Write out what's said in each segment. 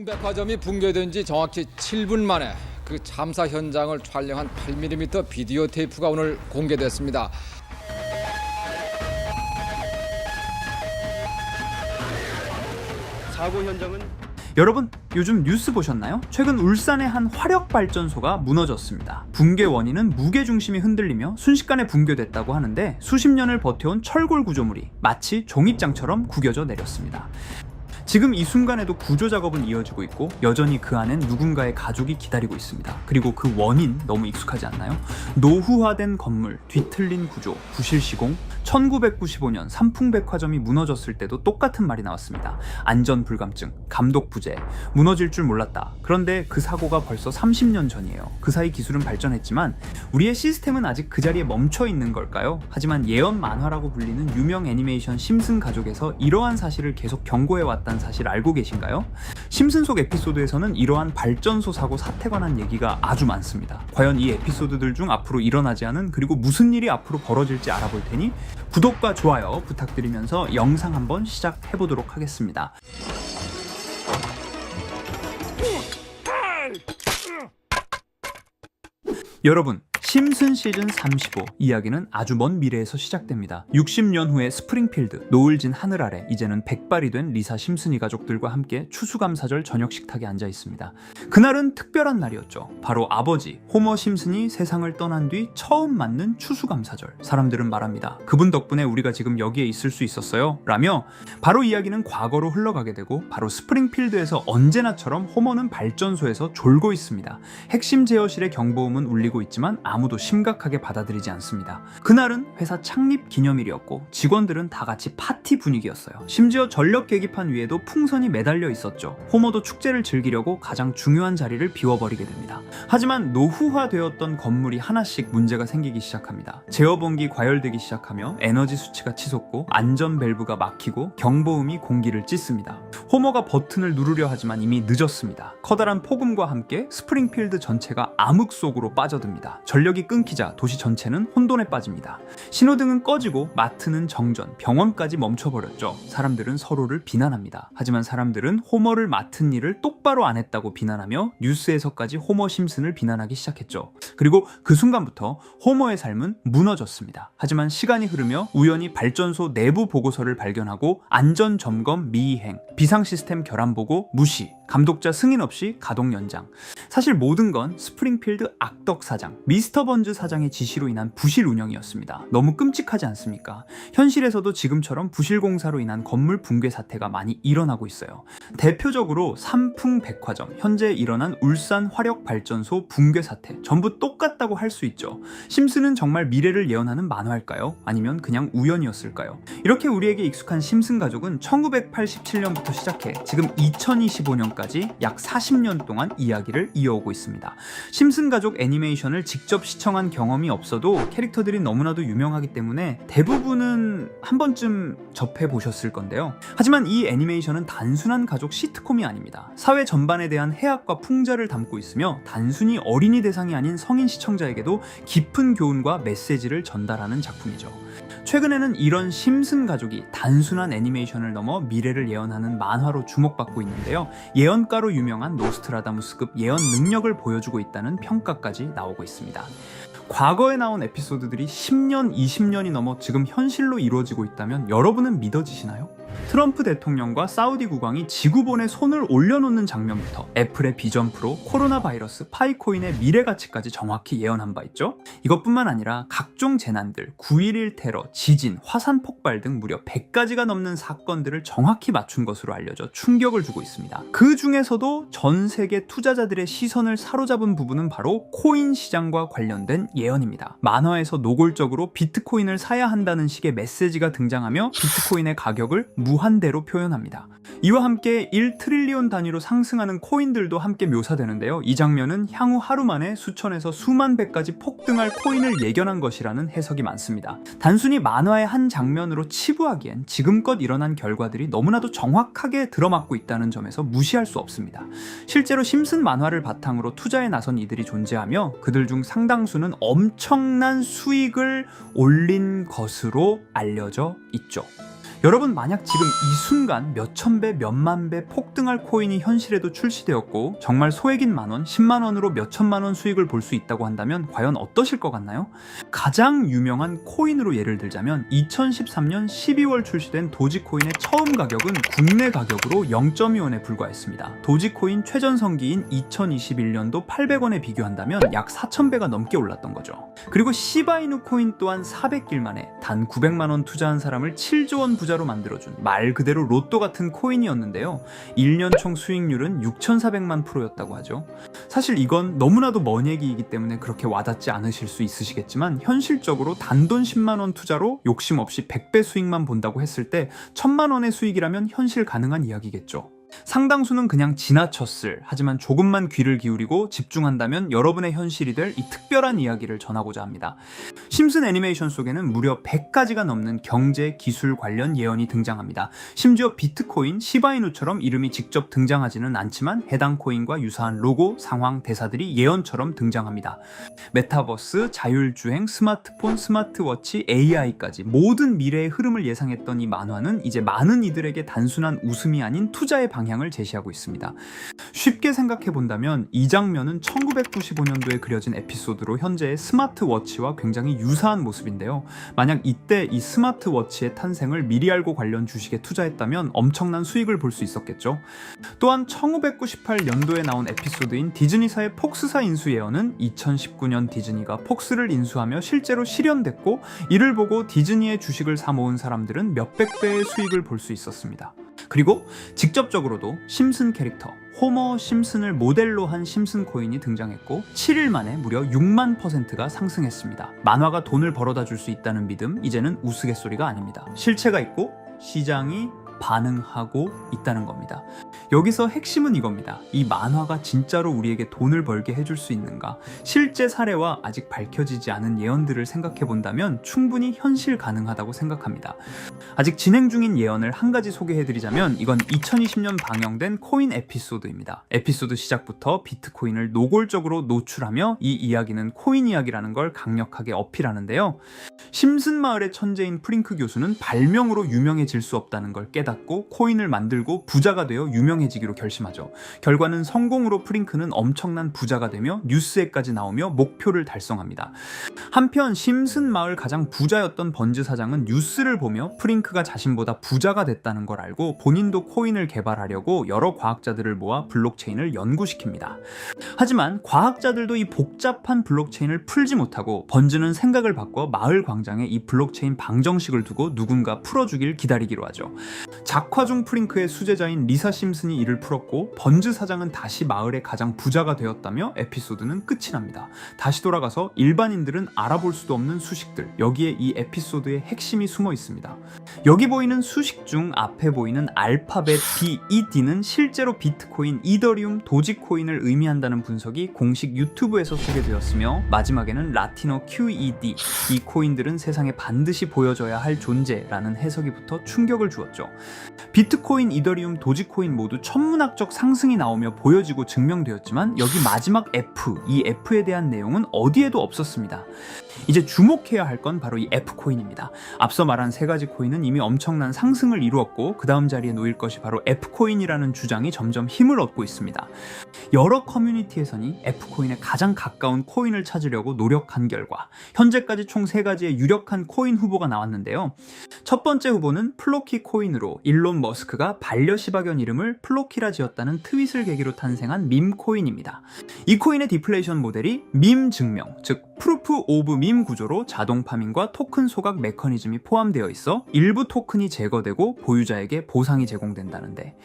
삼풍백화점이 붕괴된 지 정확히 7분 만에 그 참사 현장을 촬영한 8mm 비디오 테이프가 오늘 공개됐습니다. 사고 현장은 여러분, 요즘 뉴스 보셨나요? 최근 울산의 한 화력발전소가 무너졌습니다. 붕괴 원인은 무게중심이 흔들리며 순식간에 붕괴됐다고 하는데 수십 년을 버텨온 철골 구조물이 마치 종잇장처럼 구겨져 내렸습니다. 지금 이 순간에도 구조 작업은 이어지고 있고 여전히 그 안엔 누군가의 가족이 기다리고 있습니다. 그리고 그 원인 너무 익숙하지 않나요? 노후화된 건물, 뒤틀린 구조, 부실 시공. 1995년 삼풍백화점이 무너졌을 때도 똑같은 말이 나왔습니다. 안전 불감증, 감독 부재, 무너질 줄 몰랐다. 그런데 그 사고가 벌써 30년 전이에요. 그 사이 기술은 발전했지만 우리의 시스템은 아직 그 자리에 멈춰 있는 걸까요? 하지만 예언 만화라고 불리는 유명 애니메이션 심슨 가족에서 이러한 사실을 계속 경고해왔다는 사실 알고 계신가요? 심슨 속 에피소드에서는 이러한 발전소 사고 사태 관한 얘기가 아주 많습니다. 과연 이 에피소드들 중 앞으로 일어나지 않은 그리고 무슨 일이 앞으로 벌어질지 알아볼 테니 구독과 좋아요 부탁드리면서 영상 한번 시작해보도록 하겠습니다. 여러분, 심슨 시즌 35 이야기는 아주 먼 미래에서 시작됩니다. 60년 후의 스프링필드, 노을진 하늘 아래 이제는 백발이 된 리사 심슨이 가족들과 함께 추수감사절 저녁 식탁에 앉아 있습니다. 그날은 특별한 날이었죠. 바로 아버지 호머 심슨이 세상을 떠난 뒤 처음 맞는 추수감사절. 사람들은 말합니다. 그분 덕분에 우리가 지금 여기에 있을 수 있었어요 라며 바로 이야기는 과거로 흘러가게 되고 바로 스프링필드에서 언제나처럼 호머는 발전소에서 졸고 있습니다. 핵심 제어실의 경보음은 울리고 있지만 아무도 심각하게 받아들이지 않습니다. 그날은 회사 창립 기념일이었고 직원들은 다 같이 파티 분위기였어요. 심지어 전력 계기판 위에도 풍선이 매달려 있었죠. 호머도 축제를 즐기려고 가장 중요한 자리를 비워버리게 됩니다. 하지만 노후화되었던 건물이 하나씩 문제가 생기기 시작합니다. 제어봉기 과열되기 시작하며 에너지 수치가 치솟고 안전 밸브가 막히고 경보음이 공기를 찢습니다. 호머가 버튼을 누르려 하지만 이미 늦었습니다. 커다란 폭음과 함께 스프링필드 전체가 암흑 속으로 빠져듭니다. 전력이 끊기자 도시 전체는 혼돈에 빠집니다. 신호등은 꺼지고 마트는 정전, 병원까지 멈춰버렸죠. 사람들은 서로를 비난합니다. 하지만 사람들은 호머를 맡은 일을 똑바로 안 했다고 비난하며 뉴스에서까지 호머 심슨을 비난하기 시작했죠. 그리고 그 순간부터 호머의 삶은 무너졌습니다. 하지만 시간이 흐르며 우연히 발전소 내부 보고서를 발견하고 안전 점검 미이행, 비상 시스템 결함 보고 무시, 감독자 승인 없이 가동 연장. 사실 모든 건 스프링필드 악덕 사장, 미스터 번즈 사장의 지시로 인한 부실 운영이었습니다. 너무 끔찍하지 않습니까? 현실에서도 지금처럼 부실 공사로 인한 건물 붕괴 사태가 많이 일어나고 있어요. 대표적으로 삼풍백화점, 현재 일어난 울산 화력발전소 붕괴 사태, 전부 똑같다고 할 수 있죠. 심슨은 정말 미래를 예언하는 만화일까요? 아니면 그냥 우연이었을까요? 이렇게 우리에게 익숙한 심슨 가족은 1987년부터 시작해 지금 2025년까지 약 40년 동안 이야기를 이어오고 있습니다. 심슨 가족 애니메이션을 직접 시청한 경험이 없어도 캐릭터들이 너무나도 유명하기 때문에 대부분은 한 번쯤 접해보셨을 건데요. 하지만 이 애니메이션은 단순한 가족 시트콤이 아닙니다. 사회 전반에 대한 해악과 풍자를 담고 있으며 단순히 어린이 대상이 아닌 성인 시청자에게도 깊은 교훈과 메시지를 전달하는 작품이죠. 최근에는 이런 심슨 가족이 단순한 애니메이션을 넘어 미래를 예언하는 만화로 주목받고 있는데요. 예언가로 유명한 노스트라다무스급 예언 능력을 보여주고 있다는 평가까지 나오고 있습니다. 과거에 나온 에피소드들이 10년, 20년이 넘어 지금 현실로 이루어지고 있다면 여러분은 믿어지시나요? 트럼프 대통령과 사우디 국왕이 지구본에 손을 올려놓는 장면부터 애플의 비전 프로, 코로나 바이러스, 파이코인의 미래 가치까지 정확히 예언한 바 있죠. 이것뿐만 아니라 각종 재난들, 9.11 테러, 지진, 화산 폭발 등 무려 100가지가 넘는 사건들을 정확히 맞춘 것으로 알려져 충격을 주고 있습니다. 그 중에서도 전 세계 투자자들의 시선을 사로잡은 부분은 바로 코인 시장과 관련된 예언입니다. 만화에서 노골적으로 비트코인을 사야 한다는 식의 메시지가 등장하며 비트코인의 가격을 무한대로 표현합니다. 이와 함께 1트릴리온 단위로 상승하는 코인들도 함께 묘사되는데요. 이 장면은 향후 하루 만에 수천에서 수만 배까지 폭등할 코인을 예견한 것이라는 해석이 많습니다. 단순히 만화의 한 장면으로 치부하기엔 지금껏 일어난 결과들이 너무나도 정확하게 들어맞고 있다는 점에서 무시할 수 없습니다. 실제로 심슨 만화를 바탕으로 투자에 나선 이들이 존재하며 그들 중 상당수는 엄청난 수익을 올린 것으로 알려져 있죠. 여러분, 만약 지금 이 순간 몇천 배, 몇만 배 폭등할 코인이 현실에도 출시되었고 정말 소액인 만원, 10만원으로 몇천만원 수익을 볼 수 있다고 한다면 과연 어떠실 것 같나요? 가장 유명한 코인으로 예를 들자면 2013년 12월 출시된 도지코인의 처음 가격은 국내 가격으로 0.2원에 불과했습니다. 도지코인 최전성기인 2021년도 800원에 비교한다면 약 4,000배가 넘게 올랐던 거죠. 그리고 시바이누 코인 또한 400길 만에 단 900만원 투자한 사람을 7조 원 부자로 만들어준 말 그대로 로또 같은 코인이었는데요. 1년 총 수익률은 6,400만 %였다고 하죠. 사실 이건 너무나도 먼 얘기이기 때문에 그렇게 와닿지 않으실 수 있으시겠지만 현실적으로 단돈 10만원 투자로 욕심 없이 100배 수익만 본다고 했을 때 1,000만원의 수익이라면 현실 가능한 이야기겠죠. 상당수는 그냥 지나쳤을, 하지만 조금만 귀를 기울이고 집중한다면 여러분의 현실이 될 이 특별한 이야기를 전하고자 합니다. 심슨 애니메이션 속에는 무려 100가지가 넘는 경제, 기술 관련 예언이 등장합니다. 심지어 비트코인, 시바이누처럼 이름이 직접 등장하지는 않지만 해당 코인과 유사한 로고, 상황, 대사들이 예언처럼 등장합니다. 메타버스, 자율주행, 스마트폰, 스마트워치, AI까지 모든 미래의 흐름을 예상했던 이 만화는 이제 많은 이들에게 단순한 웃음이 아닌 투자의 방향을 제시하고 있습니다. 쉽게 생각해 본다면 이 장면은 1995년도에 그려진 에피소드로 현재의 스마트워치와 굉장히 유사한 모습인데요. 만약 이때 이 스마트워치의 탄생을 미리 알고 관련 주식에 투자했다면 엄청난 수익을 볼 수 있었겠죠. 또한 1998년도에 나온 에피소드인 디즈니사의 폭스사 인수 예언은 2019년 디즈니가 폭스를 인수하며 실제로 실현됐고, 이를 보고 디즈니의 주식을 사 모은 사람들은 몇백 배의 수익을 볼 수 있었습니다. 그리고 직접적으로도 심슨 캐릭터 호머 심슨을 모델로 한 심슨 코인이 등장했고 7일 만에 무려 6만 %가 상승했습니다. 만화가 돈을 벌어다 줄 수 있다는 믿음, 이제는 우스갯소리가 아닙니다. 실체가 있고 시장이 반응하고 있다는 겁니다. 여기서 핵심은 이겁니다. 이 만화가 진짜로 우리에게 돈을 벌게 해줄 수 있는가? 실제 사례와 아직 밝혀지지 않은 예언들을 생각해 본다면 충분히 현실 가능하다고 생각합니다. 아직 진행 중인 예언을 한 가지 소개해드리자면 이건 2020년 방영된 코인 에피소드입니다. 에피소드 시작부터 비트코인을 노골적으로 노출하며 이 이야기는 코인 이야기라는 걸 강력하게 어필하는데요. 심슨 마을의 천재인 프링크 교수는 발명으로 유명해질 수 없다는 걸 깨닫고 코인을 만들고 부자가 되어 유명해지기로 결심하죠. 결과는 성공으로 프링크는 엄청난 부자가 되며 뉴스에까지 나오며 목표를 달성합니다. 한편 심슨 마을 가장 부자였던 번즈 사장은 뉴스를 보며 프링크가 자신보다 부자가 됐다는 걸 알고 본인도 코인을 개발하려고 여러 과학자들을 모아 블록체인을 연구시킵니다. 하지만 과학자들도 이 복잡한 블록체인을 풀지 못하고 번즈는 생각을 바꿔 마을 광장에 이 블록체인 방정식을 두고 누군가 풀어주길 기다리기로 하죠. 작화 중 프링크의 수제자인 리사 심슨이 이를 풀었고 번즈 사장은 다시 마을의 가장 부자가 되었다며 에피소드는 끝이 납니다. 다시 돌아가서 일반인들은 알아볼 수도 없는 수식들, 여기에 이 에피소드의 핵심이 숨어 있습니다. 여기 보이는 수식 중 앞에 보이는 알파벳 B, E, D는 실제로 비트코인, 이더리움, 도지코인을 의미한다는 분석이 공식 유튜브에서 소개되었으며 마지막에는 라틴어 QED, 이 코인들은 세상에 반드시 보여줘야 할 존재라는 해석이 붙어 충격을 주었죠. 비트코인, 이더리움, 도지코인 모두 천문학적 상승이 나오며 보여지고 증명되었지만 여기 마지막 F, 이 F에 대한 내용은 어디에도 없었습니다. 이제 주목해야 할 건 바로 이 F코인입니다. 앞서 말한 세 가지 코인은 이미 엄청난 상승을 이루었고 그 다음 자리에 놓일 것이 바로 F코인이라는 주장이 점점 힘을 얻고 있습니다. 여러 커뮤니티에서는 F코인에 가장 가까운 코인을 찾으려고 노력한 결과 현재까지 총 3가지의 유력한 코인 후보가 나왔는데요. 첫 번째 후보는 플로키 코인으로 일론 머스크가 반려시바견 이름을 플로키라 지었다는 트윗을 계기로 탄생한 밈코인입니다. 이 코인의 디플레이션 모델이 밈 증명, 즉 프루프 오브 밈 구조로 자동 파밍과 토큰 소각 메커니즘이 포함되어 있어 일부 토큰이 제거되고 보유자에게 보상이 제공된다는데,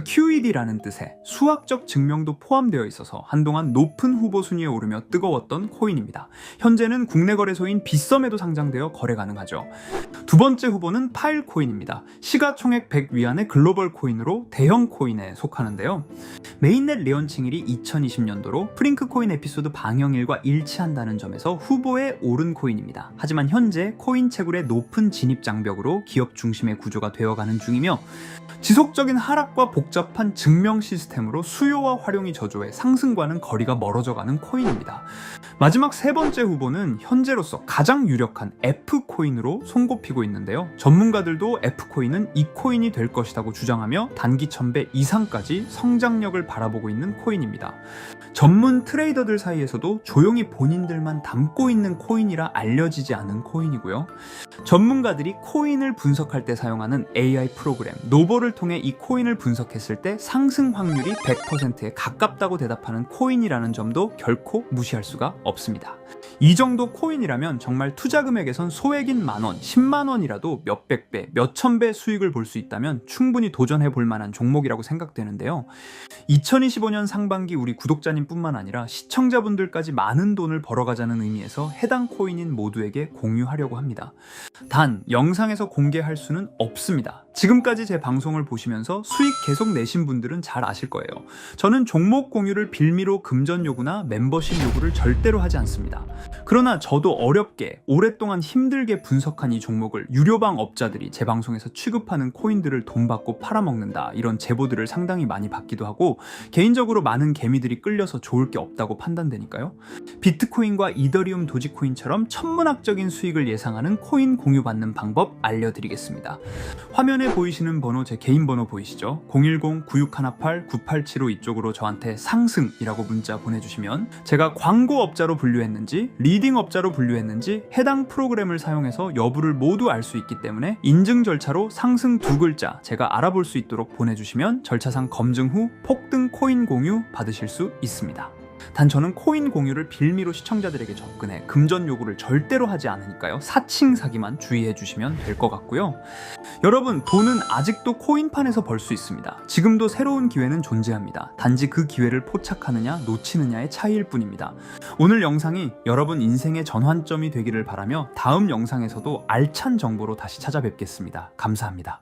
QED라는 뜻의 수학적 증명도 포함되어 있어서 한동안 높은 후보 순위에 오르며 뜨거웠던 코인입니다. 현재는 국내 거래소인 빗썸에도 상장되어 거래 가능하죠. 두 번째 후보는 파일코인입니다. 시가총액 100 위안의 글로벌 코인으로 대형 코인에 속하는데요. 메인넷 레언칭일이 2020년도로 프링크 코인 에피소드 방영일과 일치한다는 점에서 후보에 오른 코인입니다. 하지만 현재 코인 채굴의 높은 진입 장벽으로 기업 중심의 구조가 되어가는 중이며 지속적인 하락과 복잡한 증명 시스템으로 수요와 활용이 저조해 상승과는 거리가 멀어져가는 코인입니다. 마지막 세 번째 후보는 현재로서 가장 유력한 F코인으로 손꼽히고 있는데요. 전문가들도 F코인은 이 코인이 될 것이라고 주장하며 단기 1000배 이상까지 성장력을 바라보고 있는 코인입니다. 전문 트레이더들 사이에서도 조용히 본인들만 담고 있는 코인이라 알려지지 않은 코인이고요. 전문가들이 코인을 분석할 때 사용하는 AI 프로그램 노보를 통해 이 코인을 분석했을 때 상승 확률이 100%에 가깝다고 대답하는 코인이라는 점도 결코 무시할 수가 없습니다. 이 정도 코인이라면 정말 투자 금액에선 소액인 만원, 10만원이라도 몇백 배, 몇천 배 수익을 볼 수 있다면 충분히 도전해 볼 만한 종목이라고 생각되는데요. 2025년 상반기 우리 구독자님뿐만 아니라 시청자분들까지 많은 돈을 벌어가자는 의미에서 해당 코인인 모두에게 공유하려고 합니다. 단 영상에서 공개할 수는 없습니다. 지금까지 제 방송을 보시면서 수익 계속 내신 분들은 잘 아실 거예요. 저는 종목 공유를 빌미로 금전 요구나 멤버십 요구를 절대로 하지 않습니다. 그러나 저도 어렵게 오랫동안 힘들게 분석한 이 종목을 유료방 업자들이 제 방송에서 취급하는 코인들을 돈 받고 팔아먹는다, 이런 제보들을 상당히 많이 받기도 하고 개인적으로 많은 개미들이 끌려서 좋을 게 없다고 판단되니까요. 비트코인과 이더리움 도지코인처럼 천문학적인 수익을 예상하는 코인 공유받는 방법 알려드리겠습니다. 화면에 보이시는 번호 제 개인 번호 보이시죠? 010-9618-9875 이쪽으로 저한테 상승이라고 문자 보내주시면 제가 광고업자로 분류했는지 리딩업자로 분류했는지 해당 프로그램을 사용해서 여부를 모두 알 수 있기 때문에 인증 절차로 상승 2글자 제가 알아볼 수 있도록 보내주시면 절차상 검증 후 폭등 코인 공유 받으실 수 있습니다. 단 저는 코인 공유를 빌미로 시청자들에게 접근해 금전 요구를 절대로 하지 않으니까요. 사칭 사기만 주의해 주시면 될 것 같고요. 여러분, 돈은 아직도 코인판에서 벌 수 있습니다. 지금도 새로운 기회는 존재합니다. 단지 그 기회를 포착하느냐 놓치느냐의 차이일 뿐입니다. 오늘 영상이 여러분 인생의 전환점이 되기를 바라며 다음 영상에서도 알찬 정보로 다시 찾아뵙겠습니다. 감사합니다.